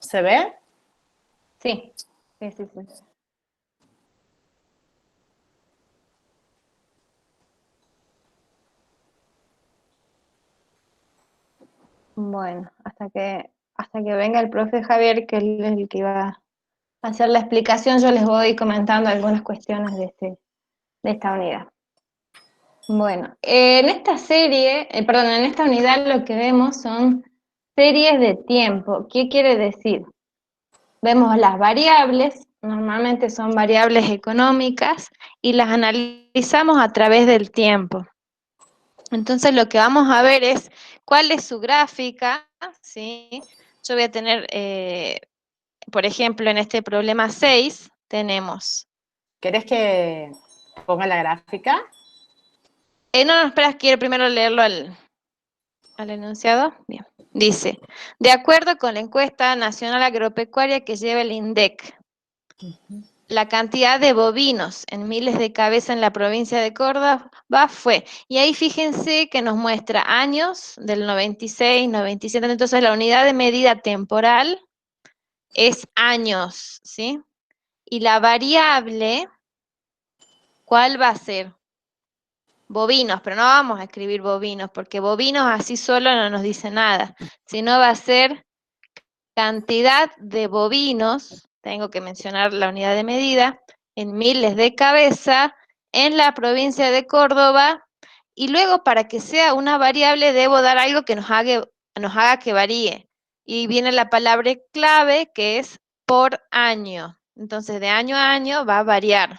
¿Se ve? Sí, sí, sí, sí. Bueno, hasta que venga el profe Javier, que él es el que va a hacer la explicación, yo les voy comentando algunas cuestiones de esta unidad. Bueno, en esta serie, perdón, en esta unidad lo que vemos son series de tiempo. ¿Qué quiere decir? Vemos las variables, normalmente son variables económicas, y las analizamos a través del tiempo. Entonces lo que vamos a ver es cuál es su gráfica, ¿sí? Yo voy a tener, por ejemplo, en este problema 6 tenemos... ¿Querés que ponga la gráfica? no, no, espera, quiero primero leerlo al enunciado. Bien. Dice, de acuerdo con la encuesta nacional agropecuaria que lleva el INDEC, la cantidad de bovinos en miles de cabezas en la provincia de Córdoba fue, y ahí fíjense que nos muestra años del 96, 97, entonces la unidad de medida temporal es años, ¿sí? Y la variable, ¿cuál va a ser? Bovinos, pero no vamos a escribir bovinos, porque bovinos así solo no nos dice nada, sino va a ser cantidad de bovinos, tengo que mencionar la unidad de medida, en miles de cabeza en la provincia de Córdoba, y luego para que sea una variable debo dar algo que nos haga que varíe. Y viene la palabra clave que es por año. Entonces de año a año va a variar.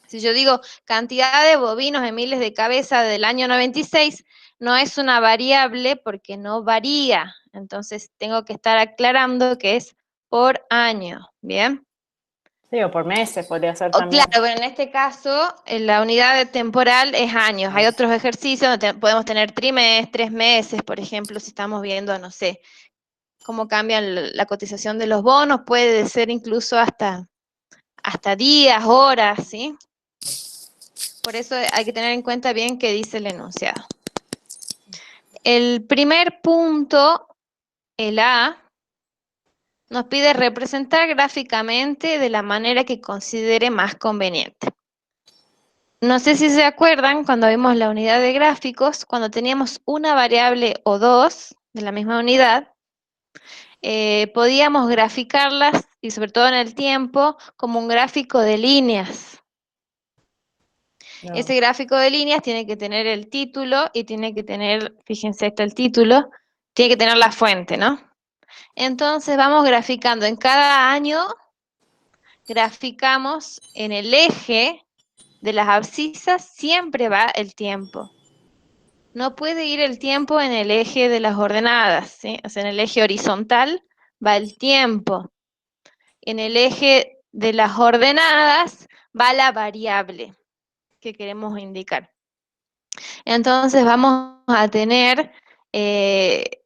Si yo digo cantidad de bovinos en miles de cabeza del año 96, no es una variable porque no varía. Entonces tengo que estar aclarando que es por año, ¿bien? Sí, o por meses podría ser O, claro, también. pero en este caso la unidad de temporal es años. Hay otros ejercicios donde podemos tener trimestres, meses, por ejemplo, si estamos viendo, no sé, cómo cambian la cotización de los bonos, puede ser incluso hasta días, horas, ¿sí? Por eso hay que tener en cuenta bien qué dice el enunciado. El primer punto, el A, nos pide representar gráficamente de la manera que considere más conveniente. No sé si se acuerdan cuando vimos la unidad de gráficos, cuando teníamos una variable o dos de la misma unidad, podíamos graficarlas, y sobre todo en el tiempo, como un gráfico de líneas. No. Ese gráfico de líneas tiene que tener el título y tiene que tener, fíjense, está el título, tiene que tener la fuente, ¿no? Entonces vamos graficando en cada año, graficamos en el eje de las abscisas, siempre va el tiempo. No puede ir el tiempo en el eje de las ordenadas, ¿sí? O sea, en el eje horizontal va el tiempo. En el eje de las ordenadas va la variable que queremos indicar. Entonces vamos a tener,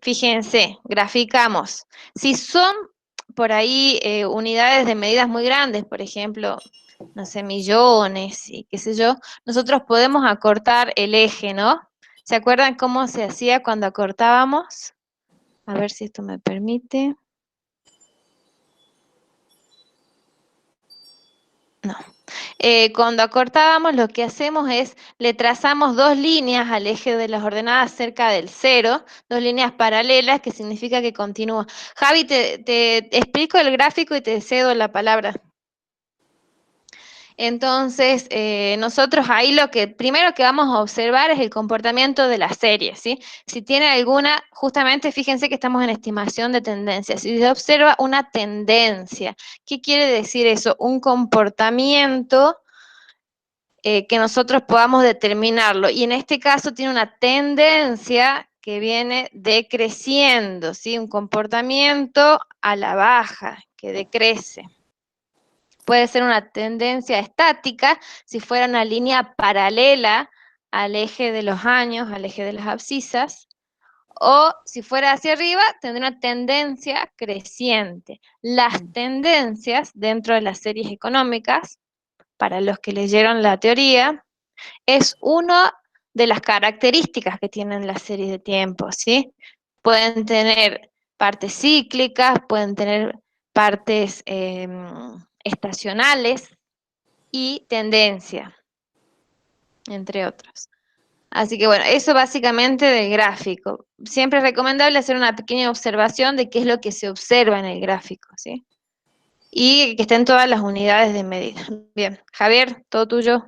fíjense, graficamos. Si son por ahí unidades de medidas muy grandes, por ejemplo, no sé, millones y qué sé yo, nosotros podemos acortar el eje, ¿no? ¿Se acuerdan cómo se hacía cuando acortábamos? A ver si esto me permite. No. Cuando acortábamos, lo que hacemos es, le trazamos dos líneas al eje de las ordenadas cerca del cero, dos líneas paralelas, que significa que continúa. Javi, te explico el gráfico y te cedo la palabra. Entonces, nosotros ahí lo que primero que vamos a observar es el comportamiento de la serie, ¿sí? Si tiene alguna, justamente fíjense que estamos en estimación de tendencias. Si se observa una tendencia, ¿qué quiere decir eso? Un comportamiento que nosotros podamos determinarlo. Y en este caso tiene una tendencia que viene decreciendo, ¿sí? Un comportamiento a la baja, que decrece. Puede ser una tendencia estática, si fuera una línea paralela al eje de los años, al eje de las abscisas, o si fuera hacia arriba, tendría una tendencia creciente. Las tendencias dentro de las series económicas, para los que leyeron la teoría, es una de las características que tienen las series de tiempo, ¿sí? Pueden tener partes cíclicas, pueden tener partes estacionales y tendencia, entre otros. Así que bueno, eso básicamente del gráfico. Siempre es recomendable hacer una pequeña observación de qué es lo que se observa en el gráfico, ¿sí? Y que estén todas las unidades de medida. Bien, Javier, todo tuyo.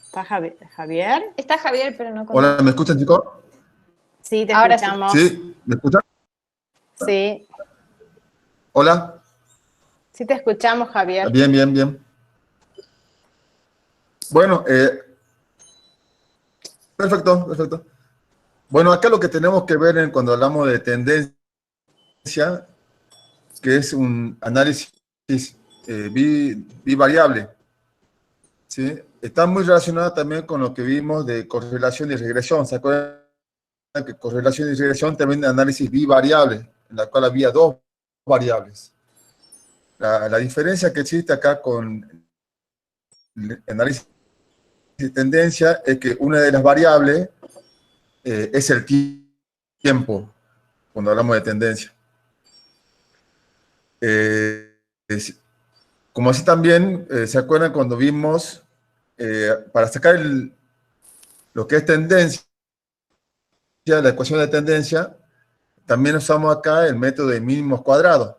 ¿Está Javier? Está Javier, pero no Hola, contesta. ¿me escuchan, chicos? Sí, te Ahora sí. escuchamos. ¿Sí? ¿Me escuchan? Sí, Hola. sí te escuchamos, Javier. Bien, bien, bien. Bueno, perfecto, perfecto. Bueno, acá lo que tenemos que ver cuando hablamos de tendencia, que es un análisis bivariable, ¿sí? Está muy relacionado también con lo que vimos de correlación y regresión. ¿Se acuerdan que correlación y regresión también de análisis bivariable, en la cual había dos variables? La diferencia que existe acá con el análisis de tendencia es que una de las variables es el tiempo, cuando hablamos de tendencia. Como así también, ¿se acuerdan cuando vimos, para sacar lo que es tendencia, la ecuación de tendencia, también usamos acá el método de mínimos cuadrados,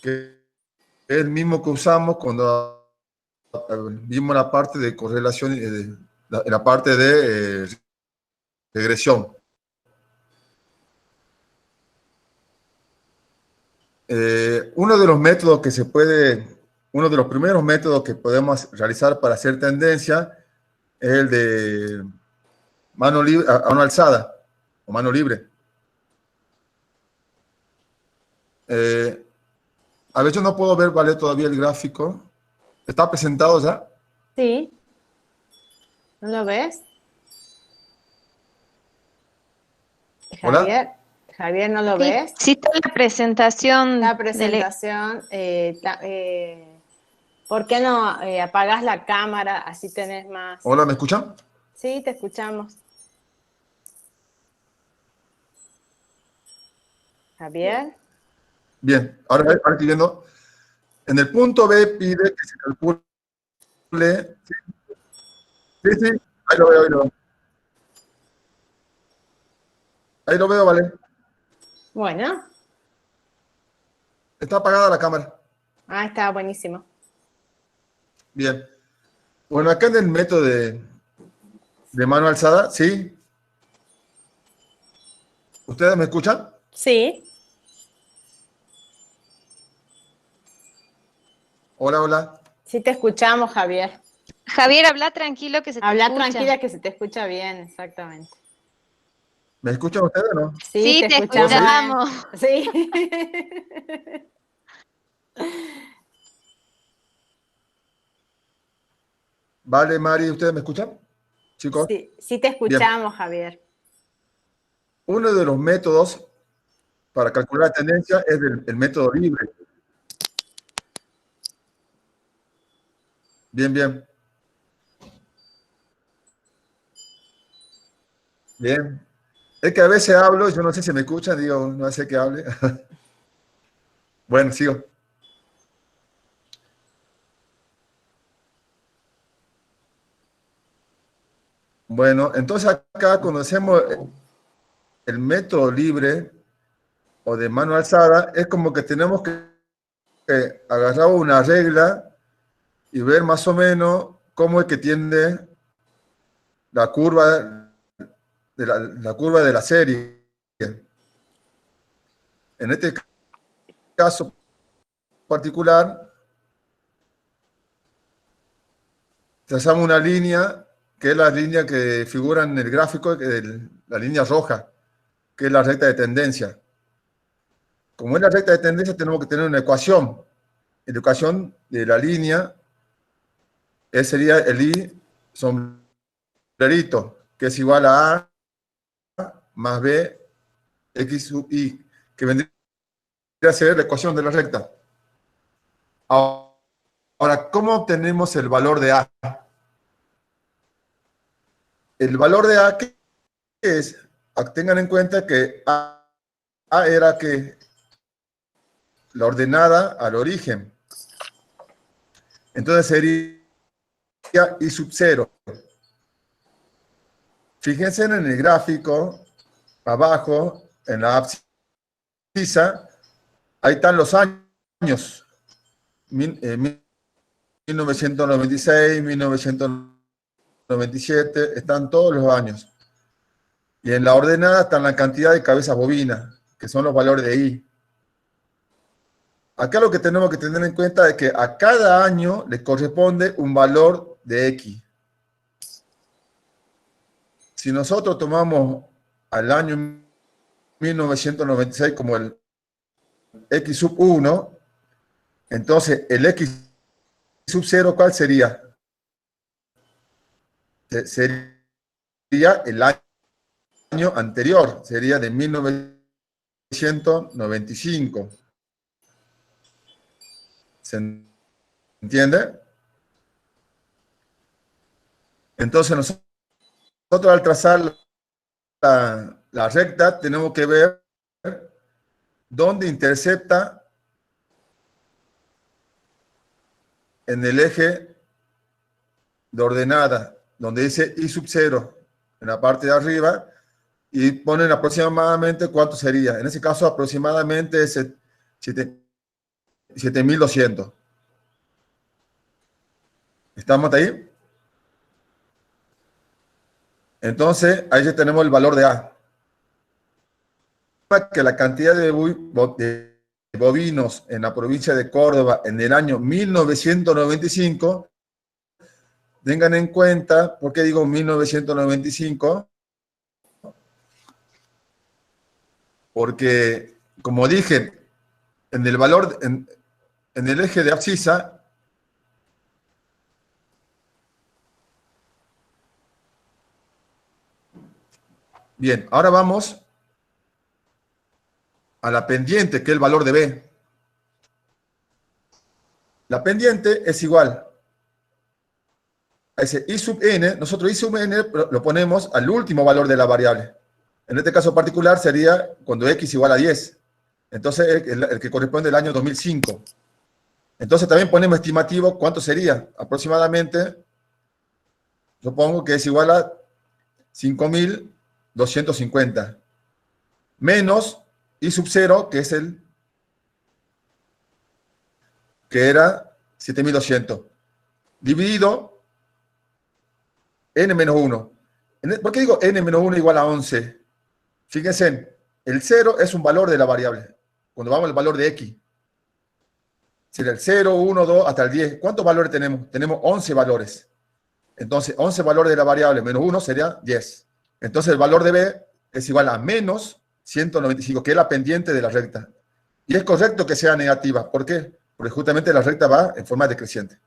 que es el mismo que usamos cuando vimos la parte de correlación, la parte de regresión. Uno de los métodos que se puede, uno de los primeros métodos que podemos realizar para hacer tendencia es el de mano libre, a mano alzada o mano libre. A ver, yo no puedo ver, ¿vale? Todavía el gráfico. ¿Está presentado ya? Sí, ¿no lo ves? ¿Hola? Javier, ¿no lo Sí, ves? sí está la presentación. La presentación, ¿por qué no apagás la cámara? Así tenés más. ¿Hola, me escuchan? Sí, te escuchamos. Javier. Bien, ahora estoy viendo. En el punto B pide que se calcule. Sí, sí, sí, ahí lo veo, ahí lo veo. Ahí lo veo, ¿vale? Bueno, Está apagada la cámara. está buenísimo. Bien. Bueno, acá en el método de mano alzada, ¿sí? ¿Ustedes me escuchan? Sí, Hola, hola. sí te escuchamos, Javier. Javier, habla tranquilo que se te Habla escucha. tranquila que se te escucha bien, exactamente. ¿Me escuchan ustedes o no? Sí, Sí, te te escuchamos escuchamos. bien. Sí. Vale, Mari, ¿ustedes me escuchan? Chicos. Sí, sí te Bien. escuchamos, Javier. Uno de los métodos para calcular la tendencia es el método libre. Bien, bien. Bien. Es que a veces hablo, yo no sé si me escuchan, digo, no sé qué hable. Bueno, sigo. Bueno, entonces acá conocemos el método libre o de mano alzada, es como que tenemos que agarrar una regla y ver más o menos cómo es que tiende la curva la curva de la serie. En este caso particular, trazamos una línea que es la línea que figura en el gráfico, la línea roja, que es la recta de tendencia. Como es la recta de tendencia, tenemos que tener una ecuación. Y la ecuación de la línea sería el I sombrerito, que es igual a A más B X sub I, que vendría a ser la ecuación de la recta. Ahora, ¿cómo obtenemos el valor de A? El valor de A, ¿qué es? Tengan en cuenta que A era que la ordenada al origen. Entonces sería I sub 0. Fíjense en el gráfico, abajo, en la abscisa, ahí están los años. 1996, 1997, están todos los años. Y en la ordenada están la cantidad de cabezas bovinas, que son los valores de I. Acá lo que tenemos que tener en cuenta es que a cada año le corresponde un valor de X. Si nosotros tomamos al año 1996 como el X sub 1, entonces el X sub 0, ¿cuál sería? Sería el año anterior, sería de 1995. ¿Se entiende? Entonces nosotros al trazar la recta tenemos que ver dónde intercepta en el eje de ordenada, donde dice I sub 0 en la parte de arriba, y ponen aproximadamente cuánto sería. En ese caso aproximadamente es 7200. ¿Estamos ahí? Entonces, ahí ya tenemos el valor de A. Que la cantidad de bovinos en la provincia de Córdoba en el año 1995, tengan en cuenta, ¿por qué digo 1995? Porque, como dije, en el valor, en el eje de abscisa, bien, ahora vamos a la pendiente, que es el valor de B. La pendiente es igual a ese I sub n. Nosotros I sub n lo ponemos al último valor de la variable. En este caso particular sería cuando x igual a 10. Entonces, el que corresponde al año 2005. Entonces, también ponemos estimativo, ¿cuánto sería? Aproximadamente, supongo que es igual a 5.250. Menos I sub 0, que es que era 7.200. Dividido n menos 1. ¿Por qué digo n menos 1 igual a 11? Fíjense, el 0 es un valor de la variable. Cuando vamos al valor de x. Sería el 0, 1, 2, hasta el 10. ¿Cuántos valores tenemos? Tenemos 11 valores. Entonces, 11 valores de la variable menos 1 sería 10. Entonces, el valor de b es igual a menos 195, que es la pendiente de la recta. Y es correcto que sea negativa. ¿Por qué? Porque justamente la recta va en forma decreciente.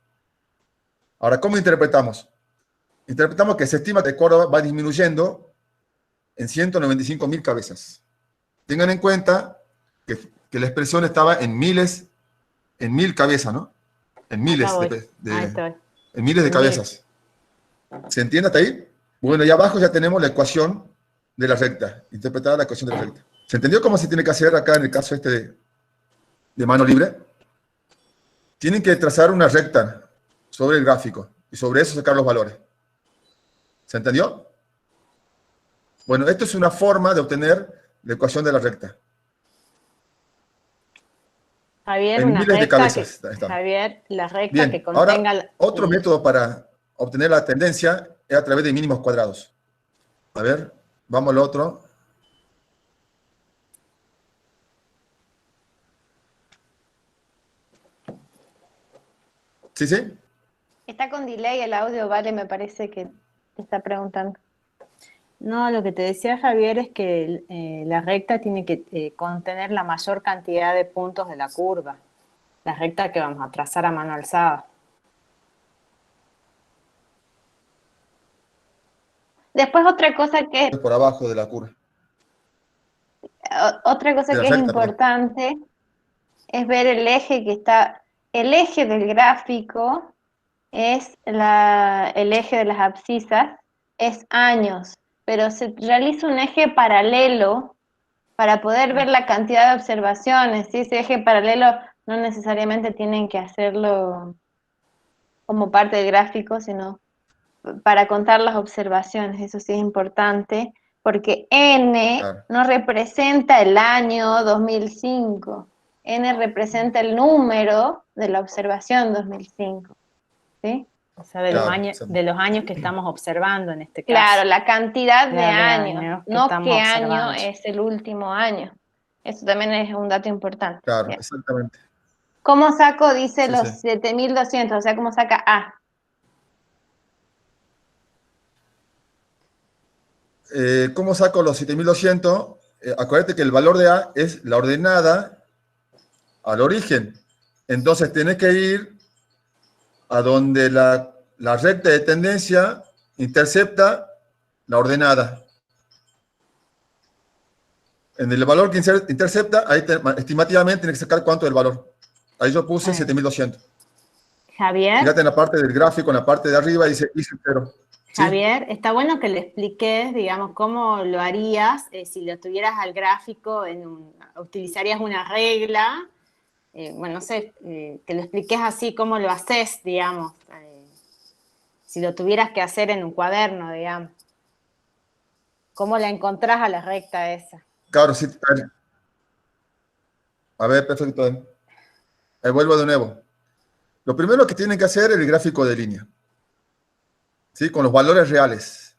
Ahora, ¿cómo interpretamos? Interpretamos que se estima que Córdoba va disminuyendo en 195.000 cabezas. Tengan en cuenta que la expresión estaba en miles, en 1000 cabezas, ¿no? En miles en miles de cabezas. ¿Se entiende hasta ahí? Bueno, y abajo ya tenemos la ecuación de la recta, interpretada la ecuación de la recta. ¿Se entendió cómo se tiene que hacer acá en el caso este de mano libre? Tienen que trazar una recta sobre el gráfico y sobre eso sacar los valores. ¿Se entendió? Bueno, esto es una forma de obtener la ecuación de la recta. Javier, En una miles de recta cabezas. Javier, la recta Bien, que contenga... ahora otro método para obtener la tendencia es a través de mínimos cuadrados. A ver, vamos al otro. ¿Sí, sí? Está con delay el audio, vale, me parece que te está preguntando. No, lo que te decía Javier es que la recta tiene que contener la mayor cantidad de puntos de la curva. La recta que vamos a trazar a mano alzada. Después otra cosa que Por abajo de la curva. Otra cosa De la que es recta, perdón. importante es ver el eje que está, el eje del gráfico es el eje de las abscisas, es años, pero se realiza un eje paralelo para poder ver la cantidad de observaciones, ¿sí? Ese eje paralelo no necesariamente tienen que hacerlo como parte del gráfico, sino para contar las observaciones, eso sí es importante, porque N Claro, no representa el año 2005, N representa el número de la observación 2005, ¿sí? O sea, de claro. de los años que estamos observando en este caso. Claro, la cantidad de Claro, años, que no estamos qué año observando. es el último año. Eso también es un dato importante. Claro, Bien. exactamente. ¿Cómo saco? Dice Sí, los sí. 7200, o sea, ¿cómo saca A? ¿Cómo saco los 7200? Acuérdate que el valor de A es la ordenada al origen. Entonces tenés que ir a donde la recta de tendencia intercepta la ordenada. En el valor que intercepta, ahí estimativamente tienes que sacar cuánto es el valor. Ahí yo puse 7200. Javier, Fíjate en la parte del gráfico, en la parte de arriba dice I0. ¿Sí? Javier, está bueno que le expliques, digamos, cómo lo harías si lo tuvieras al gráfico, utilizarías una regla, bueno, no sé, que lo expliques así cómo lo haces, digamos, si lo tuvieras que hacer en un cuaderno, digamos. ¿Cómo la encontrás a la recta esa? Claro, sí. A ver, perfecto. Ahí vuelvo de nuevo. Lo primero que tienen que hacer es el gráfico de línea, ¿sí? Con los valores reales.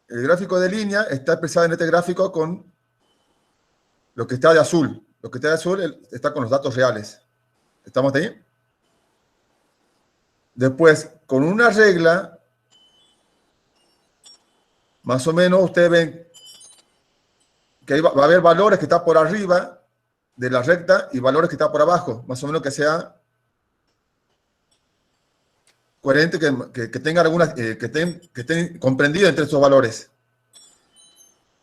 El gráfico de línea está expresado en este gráfico con lo que está de azul. Lo que está de azul está con los datos reales. ¿Estamos ahí? Después, con una regla, más o menos ustedes ven que ahí va a haber valores que están por arriba de la recta y valores que están por abajo. Más o menos que sea coherente, que tengan algunas, que estén comprendidos entre estos valores.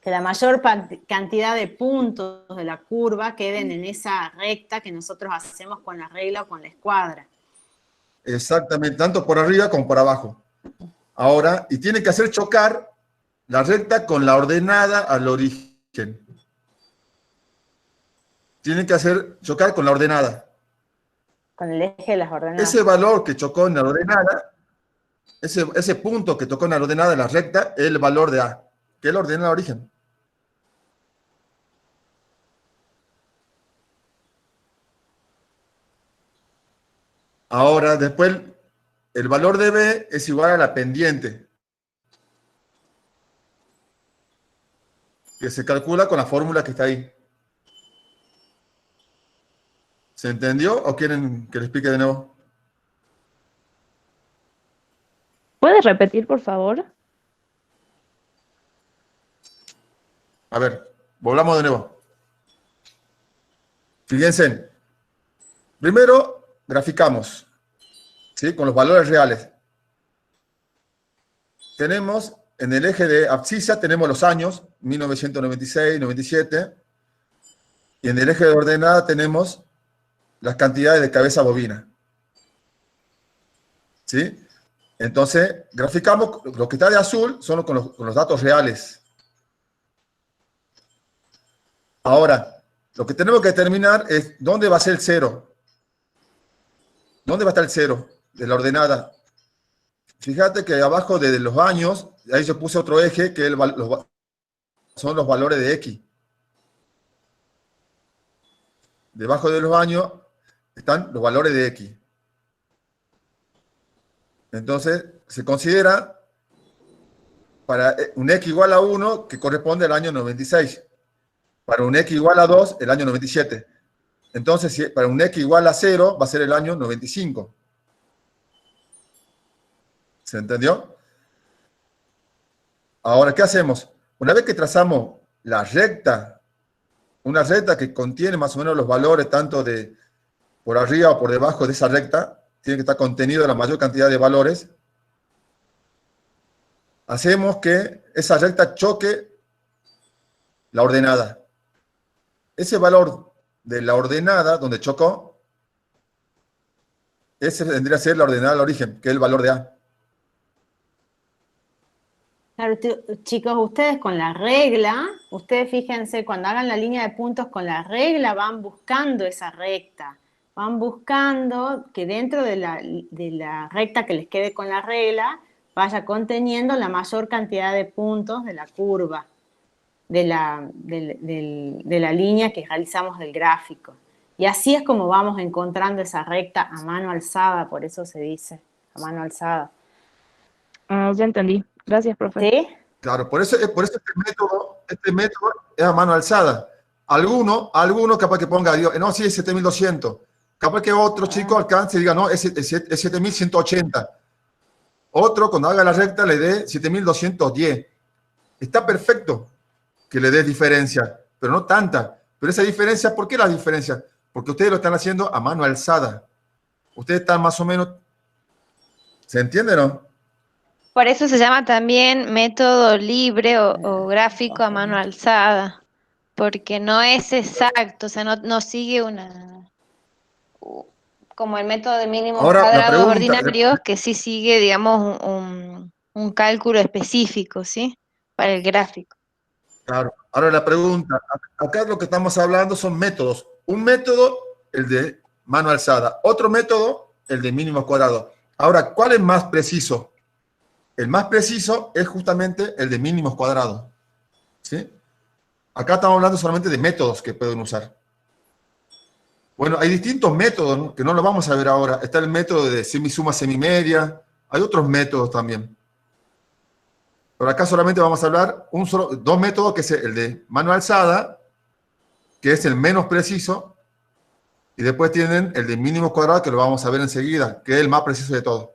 Que la mayor cantidad de puntos de la curva queden en esa recta que nosotros hacemos con la regla o con la escuadra. Exactamente, tanto por arriba como por abajo. Ahora, y tiene que hacer chocar la recta con la ordenada al origen. Tiene que hacer chocar con la ordenada. Con el eje de las ordenadas. Ese valor que chocó en la ordenada, ese punto que tocó en la ordenada de la recta, es el valor de A, que es la ordenada al origen. Ahora, después, el valor de B es igual a la pendiente, que se calcula con la fórmula que está ahí. ¿Se entendió o quieren que le explique de nuevo? ¿Puedes repetir, por favor? A ver, volvamos de nuevo. Fíjense, primero graficamos, ¿sí? Con los valores reales. Tenemos en el eje de abscisa, tenemos los años, 1996, 97, y en el eje de ordenada tenemos las cantidades de cabeza bovina. ¿Sí? Entonces, graficamos, lo que está de azul son con los datos reales. Ahora, lo que tenemos que determinar es dónde va a ser el cero. ¿Dónde va a estar el cero de la ordenada? Fíjate que abajo de los años, ahí yo puse otro eje que son los valores de X. Debajo de los años están los valores de X. Entonces, se considera para un X igual a 1 que corresponde al año 96. Para un X igual a 2, el año 97. Entonces, para un X igual a 0, va a ser el año 95. ¿Se entendió? Ahora, ¿qué hacemos? Una vez que trazamos la recta, una recta que contiene más o menos los valores tanto de por arriba o por debajo de esa recta, tiene que estar contenido la mayor cantidad de valores, hacemos que esa recta choque la ordenada. Ese valor de la ordenada donde chocó, ese tendría que ser la ordenada al origen, que es el valor de A. Claro, chicos, ustedes con la regla, ustedes fíjense, cuando hagan la línea de puntos con la regla, van buscando esa recta. Van buscando que dentro de la recta que les quede con la regla, vaya conteniendo la mayor cantidad de puntos de la curva, de la línea que realizamos del gráfico. Y así es como vamos encontrando esa recta a mano alzada, por eso se dice a mano alzada. Ah, ya entendí. Gracias, profe. ¿Sí? Claro, por eso este método es a mano alzada. Alguno capaz que ponga, digo, no, sí, es 7200. Capaz que otro chico alcance y diga, no, es 7180. Otro, cuando haga la recta, le dé 7210. Está perfecto que le des diferencia, pero no tanta. Pero esa diferencia, ¿por qué la diferencia? Porque ustedes lo están haciendo a mano alzada. Ustedes están más o menos, ¿se entiende, no? Por eso se llama también método libre o gráfico a mano alzada, porque no es exacto, o sea, no sigue como el método de mínimos Ahora, la cuadrados pregunta, ordinarios, que sí sigue, digamos, un cálculo específico, ¿sí? Para el gráfico. claro, ahora la pregunta, acá lo que estamos hablando son métodos. Un método, el de mano alzada. Otro método, el de mínimos cuadrados. Ahora, ¿cuál es más preciso? El más preciso es justamente el de mínimos cuadrados. ¿Sí? Acá estamos hablando solamente de métodos que pueden usar. Bueno, hay distintos métodos, ¿no? Que no los vamos a ver ahora. Está el método de semisuma semimedia. Hay otros métodos también. Pero acá solamente vamos a hablar dos métodos, que es el de mano alzada, que es el menos preciso, y después tienen el de mínimos cuadrados, que lo vamos a ver enseguida, que es el más preciso de todo.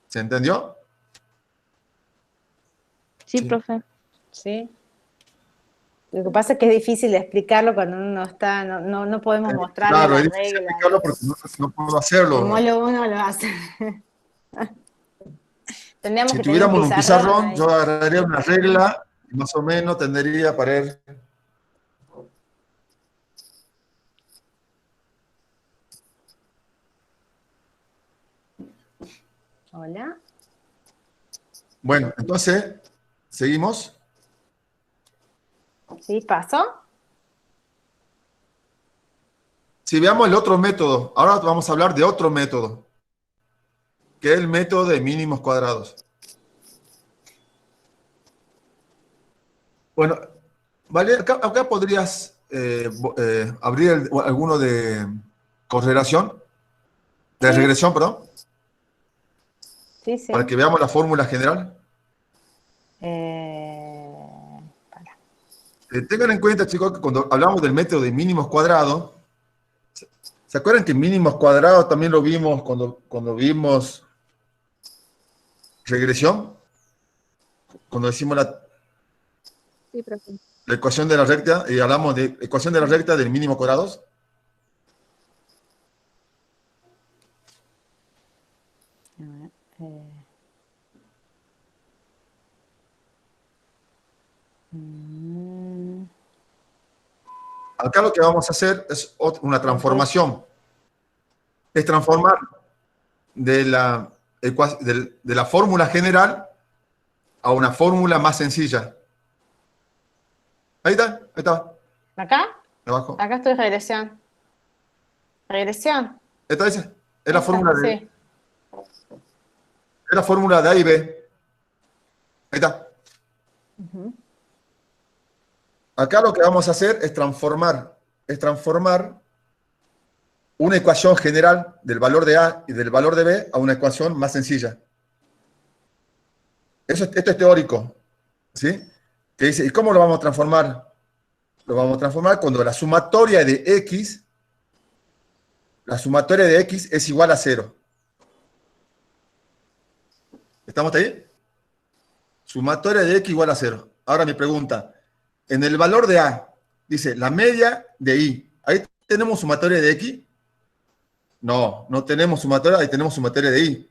¿Se entendió? Sí, Sí. profe. Sí. Lo que pasa es que es difícil de explicarlo cuando uno no está, no podemos mostrarle Claro, la es difícil regla. explicarlo porque no puedo hacerlo. Como uno lo hace. Tendríamos Si que tener un tuviéramos un pizarrón, ahí. yo agarraría una regla y más o menos tendría para ir. Hola. Bueno, entonces, seguimos. ¿Sí? ¿Pasó? Si veamos el otro método, ahora vamos a hablar de otro método, que es el método de mínimos cuadrados. Bueno, vale, acá podrías abrir alguno de correlación, de Sí, regresión, perdón, sí, para sí. que veamos la fórmula general. Para. Tengan en cuenta, chicos, que cuando hablamos del método de mínimos cuadrados, ¿se acuerdan que mínimos cuadrados también lo vimos cuando vimos regresión? Cuando decimos Sí, profe. la ecuación de la recta y hablamos de ecuación de la recta del mínimo cuadrados. A ver, Acá lo que vamos a hacer es una transformación. Es transformar de la fórmula general a una fórmula más sencilla. Ahí está, ahí está. ¿Acá? Abajo. Acá estoy regresión. ¿Regresión? Esta es la fórmula de, Sí. es la fórmula de A y B. Ahí está. Acá lo que vamos a hacer es transformar una ecuación general del valor de A y del valor de B a una ecuación más sencilla. Esto es teórico, ¿sí? Que dice, ¿y cómo lo vamos a transformar? Lo vamos a transformar cuando la sumatoria de X es igual a 0. ¿Estamos ahí? Sumatoria de X igual a 0. Ahora mi pregunta, en el valor de A, dice la media de Y. ¿Ahí tenemos sumatoria de X? No, no tenemos sumatoria, ahí tenemos sumatoria de Y.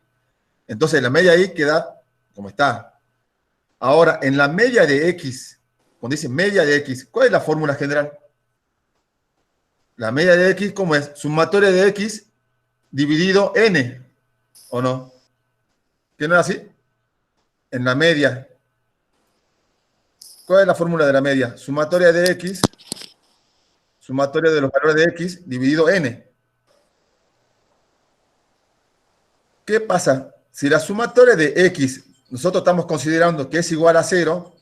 Entonces la media de Y queda como está. Ahora, en la media de X, cuando dice media de X, ¿cuál es la fórmula general? La media de X, ¿cómo es? Sumatoria de X dividido N, ¿o no? ¿Que no es así? En la media. ¿Cuál es la fórmula de la media? Sumatoria de x, sumatoria de los valores de x dividido n. ¿Qué pasa? Si la sumatoria de x nosotros estamos considerando que es igual a 0,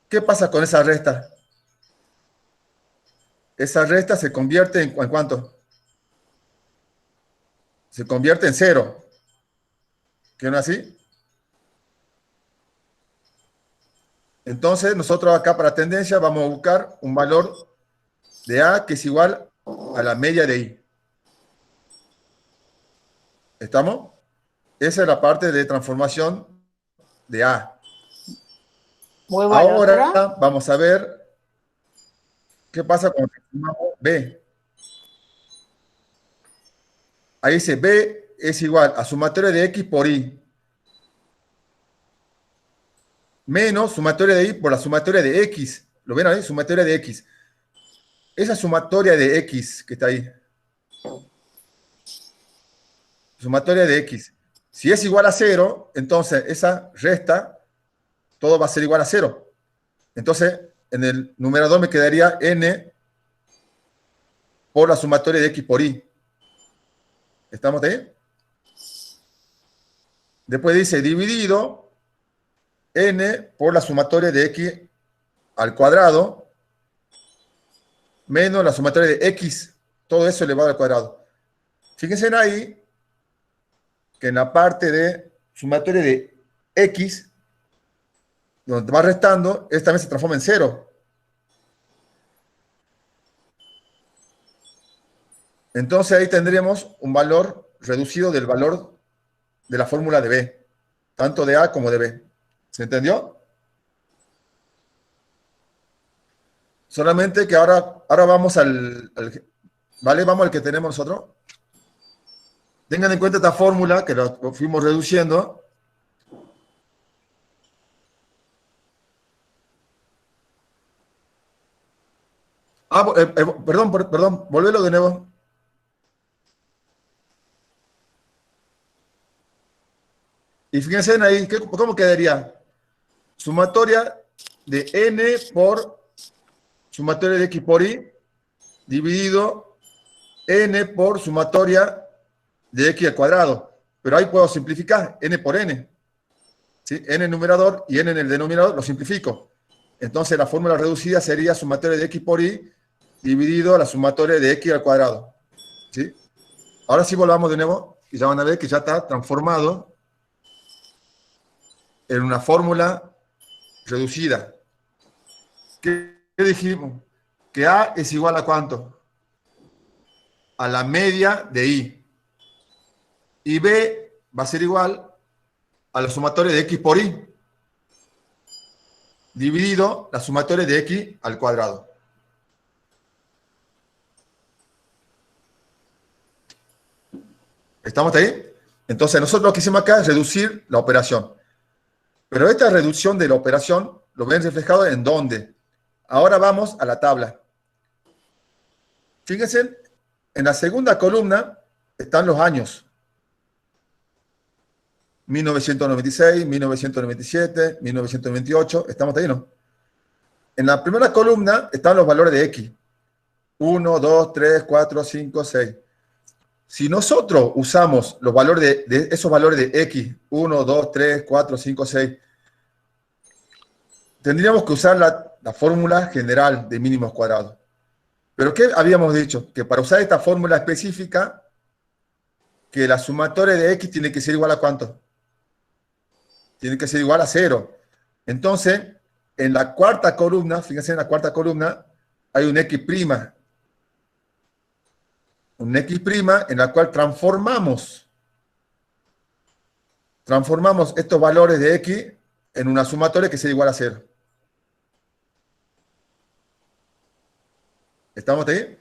¿qué pasa con esa resta? Esa resta se convierte ¿en cuánto? Se convierte en 0. ¿Qué no es así? Entonces, nosotros acá para tendencia vamos a buscar un valor de A que es igual a la media de I. ¿Estamos? Esa es la parte de transformación de A. Muy bueno. Ahora ¿Otro? vamos a ver qué pasa cuando transformamos B. Ahí dice B es igual a sumatoria de X por Y. Menos sumatoria de Y por la sumatoria de X. ¿Lo ven ahí? Sumatoria de X. Esa sumatoria de X que está ahí. Sumatoria de X. Si es igual a 0, entonces esa resta, todo va a ser igual a 0. Entonces, en el numerador me quedaría n por la sumatoria de X por Y. ¿Estamos ahí? Después dice dividido n por la sumatoria de X al cuadrado menos la sumatoria de X, todo eso elevado al cuadrado. Fíjense ahí que en la parte de sumatoria de X, donde va restando, esta vez se transforma en 0. Entonces ahí tendríamos un valor reducido del valor de la fórmula de B, tanto de A como de B. ¿Se entendió? Solamente que ahora vamos ¿vale? Vamos al que tenemos nosotros. Tengan en cuenta esta fórmula que lo fuimos reduciendo. Perdón, volvelo de nuevo. Y fíjense ahí, ¿cómo quedaría? Sumatoria de n por sumatoria de X por Y dividido n por sumatoria de X al cuadrado. Pero ahí puedo simplificar, n por n. ¿Sí? N en el numerador y n en el denominador, lo simplifico. Entonces la fórmula reducida sería sumatoria de X por Y dividido la sumatoria de X al cuadrado. ¿Sí? Ahora sí volvamos de nuevo y ya van a ver que ya está transformado en una fórmula reducida. ¿Qué dijimos? Que A es igual a ¿cuánto? A la media de I. Y B va a ser igual a la sumatoria de X por Y dividido la sumatoria de X al cuadrado. ¿Estamos ahí? Entonces nosotros lo que hicimos acá es reducir la operación. Pero esta reducción de la operación lo ven reflejado en dónde. Ahora vamos a la tabla. Fíjense, en la segunda columna están los años. 1996, 1997, 1998, ¿estamos ahí, no? En la primera columna están los valores de X. 1, 2, 3, 4, 5, 6. Si nosotros usamos los valores de esos valores de X, 1, 2, 3, 4, 5, 6, tendríamos que usar la fórmula general de mínimos cuadrados. ¿Pero qué habíamos dicho? Que para usar esta fórmula específica, que la sumatoria de X tiene que ser igual a ¿cuánto? Tiene que ser igual a 0. Entonces, en la cuarta columna, fíjense en la cuarta columna, hay un X'. Un X' en la cual transformamos estos valores de X en una sumatoria que sea igual a 0. ¿Estamos ahí?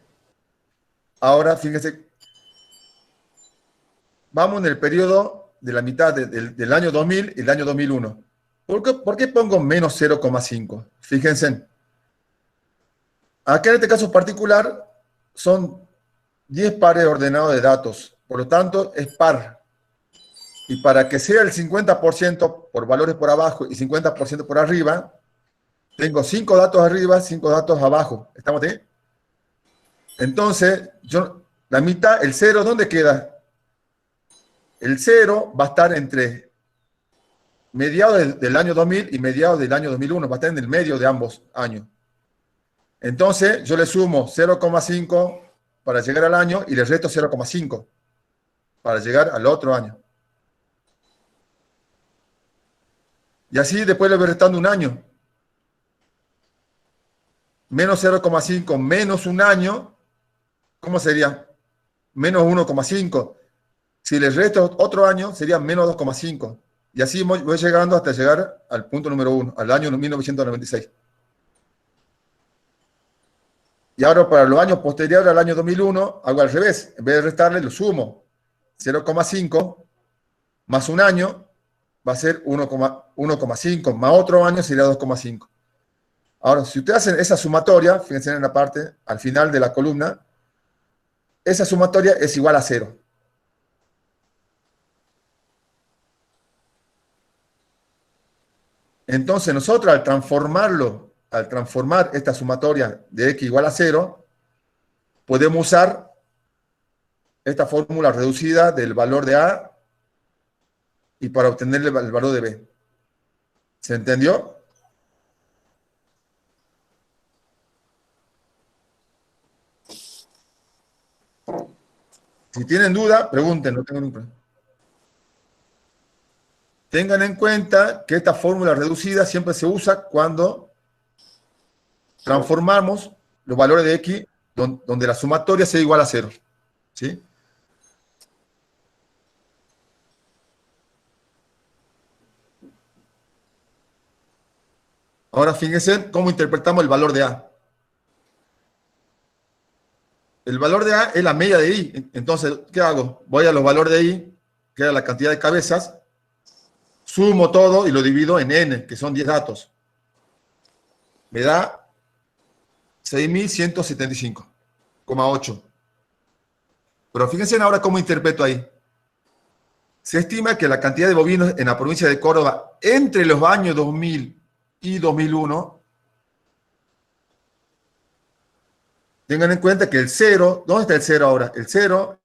Ahora, fíjense, vamos en el periodo de la mitad del año 2000 y el año 2001. ¿Por qué pongo menos 0,5? Fíjense. Acá en este caso particular son 10 pares ordenados de datos. Por lo tanto, es par. Y para que sea el 50% por valores por abajo y 50% por arriba, Tengo 5 datos arriba, 5 datos abajo. ¿Estamos ahí? Entonces, la mitad, el 0, ¿dónde queda? El 0 va a estar entre mediados del año 2000 y mediados del año 2001. Va a estar en el medio de ambos años. Entonces, yo le sumo 0,5 para llegar al año y le resto 0,5 para llegar al otro año. Y así después le voy restando un año. Menos 0,5 menos un año, ¿cómo sería? Menos 1,5. Si le resto otro año, sería menos 2,5. Y así voy llegando hasta llegar al punto número 1, al año 1996. Y ahora para los años posteriores al año 2001, hago al revés. En vez de restarle, lo sumo. 0,5 más un año va a ser 1,5, más otro año sería 2,5. Ahora, si ustedes hacen esa sumatoria, fíjense en la parte, al final de la columna, esa sumatoria es igual a 0. Entonces nosotros al transformar esta sumatoria de x igual a 0, podemos usar esta fórmula reducida del valor de A y para obtener el valor de B. ¿Se entendió? Si tienen duda, pregunten, no tengo ningún problema. Tengan en cuenta que esta fórmula reducida siempre se usa cuando transformamos los valores de x donde la sumatoria sea igual a 0. ¿Sí? Ahora fíjense cómo interpretamos el valor de A. El valor de A es la media de I. Entonces, ¿qué hago? Voy a los valores de I, que era la cantidad de cabezas, sumo todo y lo divido en N, que son 10 datos. Me da 6.175,8. Pero fíjense ahora cómo interpreto ahí. Se estima que la cantidad de bovinos en la provincia de Córdoba entre los años 2000 y 2001, tengan en cuenta que el 0, ¿dónde está el 0 ahora? El 0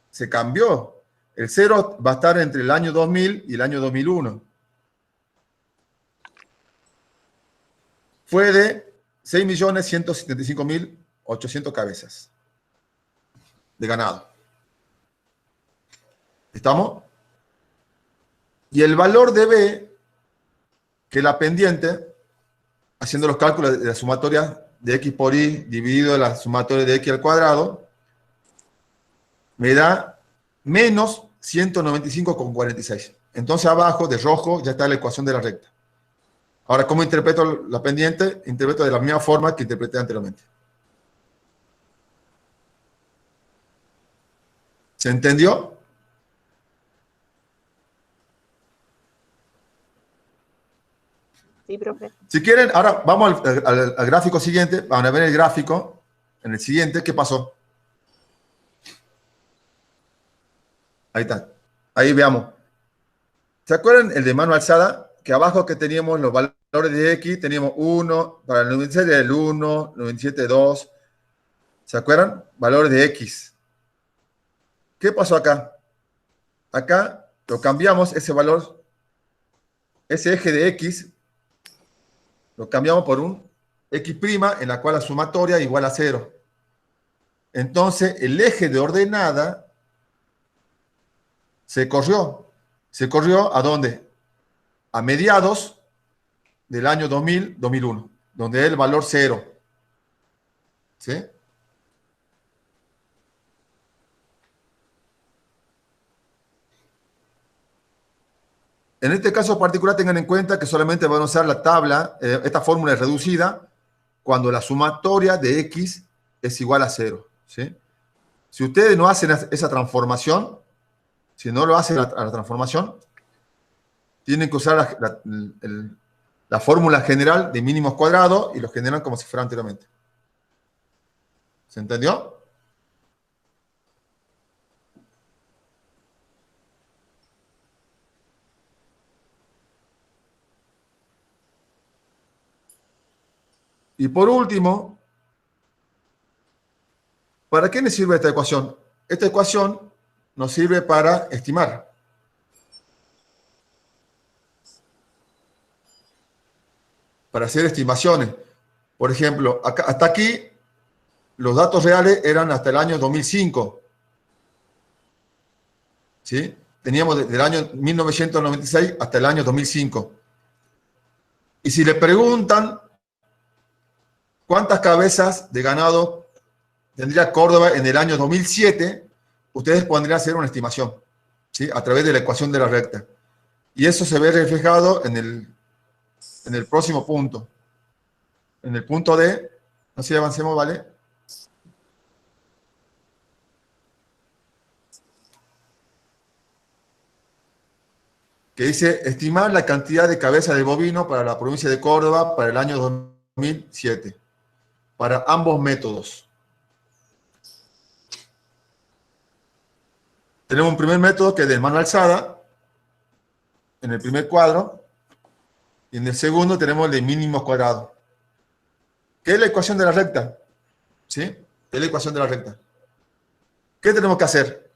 se cambió. El 0 va a estar entre el año 2000 y el año 2001. Fue de 6.175.800 cabezas de ganado. ¿Estamos? Y el valor de B, que es la pendiente, haciendo los cálculos de la sumatoria de x por y dividido la sumatoria de x al cuadrado, me da menos 195,46. Entonces abajo, de rojo, ya está la ecuación de la recta. Ahora, ¿cómo interpreto la pendiente? Interpreto de la misma forma que interpreté anteriormente. ¿Se entendió? Sí, profe. Si quieren, ahora vamos al gráfico siguiente. Van a ver el gráfico en el siguiente. ¿Qué pasó? Ahí está. Ahí veamos. ¿Se acuerdan el de mano alzada? Que abajo que teníamos los valores de X, teníamos 1, para el 97 el 1, 97, 2. ¿Se acuerdan? Valores de X. ¿Qué pasó acá? Acá lo cambiamos, ese valor, ese eje de X, lo cambiamos por un X' en la cual la sumatoria es igual a 0. Entonces, el eje de ordenada se corrió. ¿Se corrió a dónde? A mediados del año 2000-2001, donde es el valor 0. ¿Sí? En este caso particular, tengan en cuenta que solamente van a usar la tabla, esta fórmula es reducida, cuando la sumatoria de X es igual a 0. ¿Sí? Si ustedes no hacen esa transformación, si no lo hacen a la transformación, tienen que usar la fórmula general de mínimos cuadrados y lo generan como si fuera anteriormente. ¿Se entendió? Y por último, ¿para qué nos sirve esta ecuación? Esta ecuación nos sirve para estimar. Para hacer estimaciones. Por ejemplo, hasta aquí los datos reales eran hasta el año 2005. ¿Sí? Teníamos desde el año 1996 hasta el año 2005. Y si le preguntan cuántas cabezas de ganado tendría Córdoba en el año 2007, ustedes podrían hacer una estimación, ¿sí? A través de la ecuación de la recta. Y eso se ve reflejado en el próximo punto. En el punto D, no sé si avancemos, ¿vale? Que dice, estimar la cantidad de cabezas de bovino para la provincia de Córdoba para el año 2007, para ambos métodos. Tenemos un primer método que es de mano alzada, en el primer cuadro, y en el segundo tenemos el de mínimos cuadrados. ¿Qué es la ecuación de la recta? ¿Sí? Es la ecuación de la recta. ¿Qué tenemos que hacer?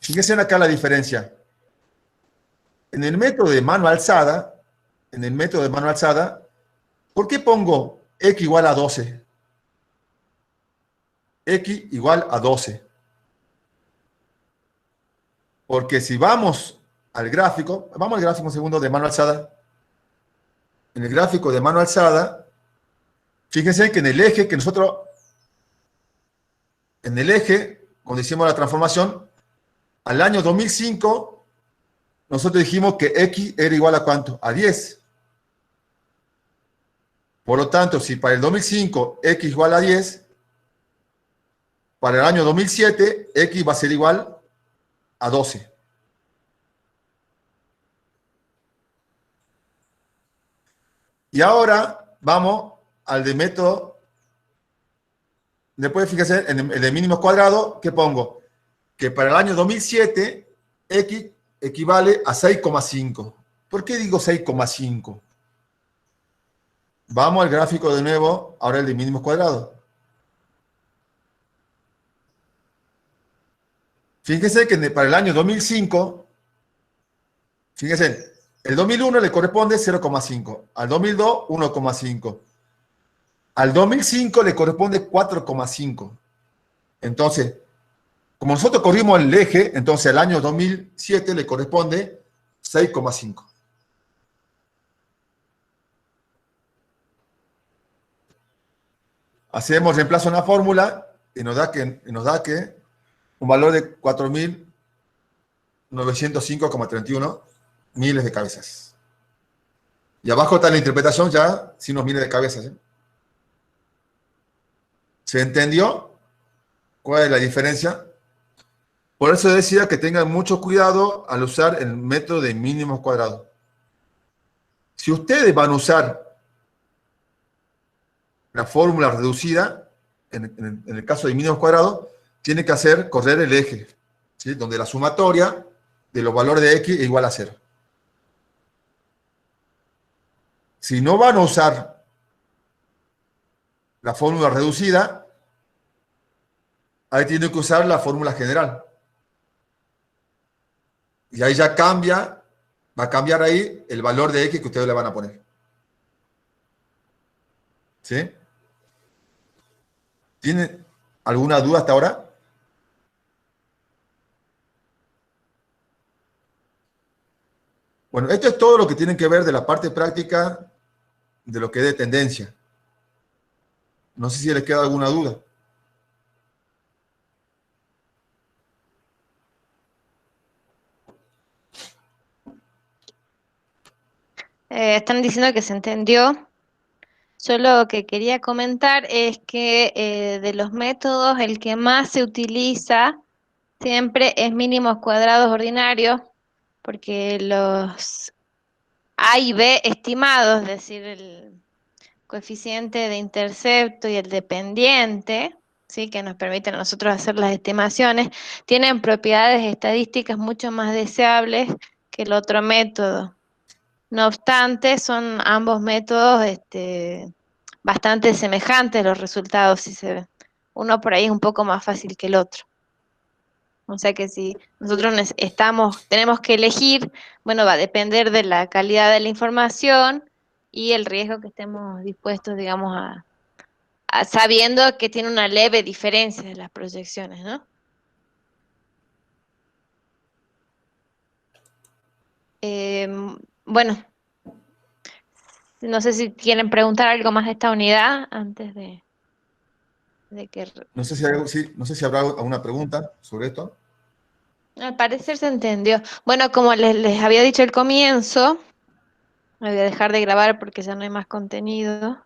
Fíjense acá la diferencia. En el método de mano alzada, ¿por qué pongo x igual a 12? X igual a 12. Porque si vamos al gráfico un segundo de mano alzada. En el gráfico de mano alzada, fíjense que en el eje cuando hicimos la transformación, al año 2005, nosotros dijimos que x era igual a ¿cuánto? A 10. Por lo tanto, si para el 2005 x igual a 10, para el año 2007 x va a ser igual a 12. Y ahora vamos al de método. Después, fíjense, en el de mínimos cuadrados, ¿qué pongo? Que para el año 2007 x equivale a 6,5. ¿Por qué digo 6,5? Vamos al gráfico de nuevo, ahora el de mínimos cuadrados. Fíjense que para el año 2005, fíjense, el 2001 le corresponde 0,5, al 2002 1,5, al 2005 le corresponde 4,5. Entonces, como nosotros corrimos el eje, entonces al año 2007 le corresponde 6,5. Hacemos reemplazo en la fórmula y nos da que un valor de 4.905,31 miles de cabezas. Y abajo está la interpretación ya, sin los miles de cabezas. ¿Se entendió cuál es la diferencia? Por eso decía que tengan mucho cuidado al usar el método de mínimos cuadrados. Si ustedes van a usar la fórmula reducida, en el caso de mínimos cuadrados, tiene que correr el eje, ¿sí? Donde la sumatoria de los valores de x es igual a 0. Si no van a usar la fórmula reducida, ahí tienen que usar la fórmula general. Y ahí ya va a cambiar ahí el valor de x que ustedes le van a poner. ¿Sí? ¿Tienen alguna duda hasta ahora? Bueno, esto es todo lo que tienen que ver de la parte práctica de lo que es de tendencia. No sé si les queda alguna duda. Están diciendo que se entendió. Yo lo que quería comentar es que de los métodos, el que más se utiliza siempre es mínimos cuadrados ordinarios, porque los A y B estimados, es decir, el coeficiente de intercepto y el dependiente, ¿sí? Que nos permiten a nosotros hacer las estimaciones, tienen propiedades estadísticas mucho más deseables que el otro método. No obstante, son ambos métodos bastante semejantes los resultados, si se ven. Uno por ahí es un poco más fácil que el otro. O sea que si nosotros tenemos que elegir, bueno, va a depender de la calidad de la información y el riesgo que estemos dispuestos, digamos, sabiendo que tiene una leve diferencia de las proyecciones, ¿no? Bueno, no sé si quieren preguntar algo más de esta unidad antes de que... No sé si hay sí, no sé si habrá alguna pregunta sobre esto. Al parecer se entendió. Bueno, como les había dicho al comienzo, me voy a dejar de grabar porque ya no hay más contenido.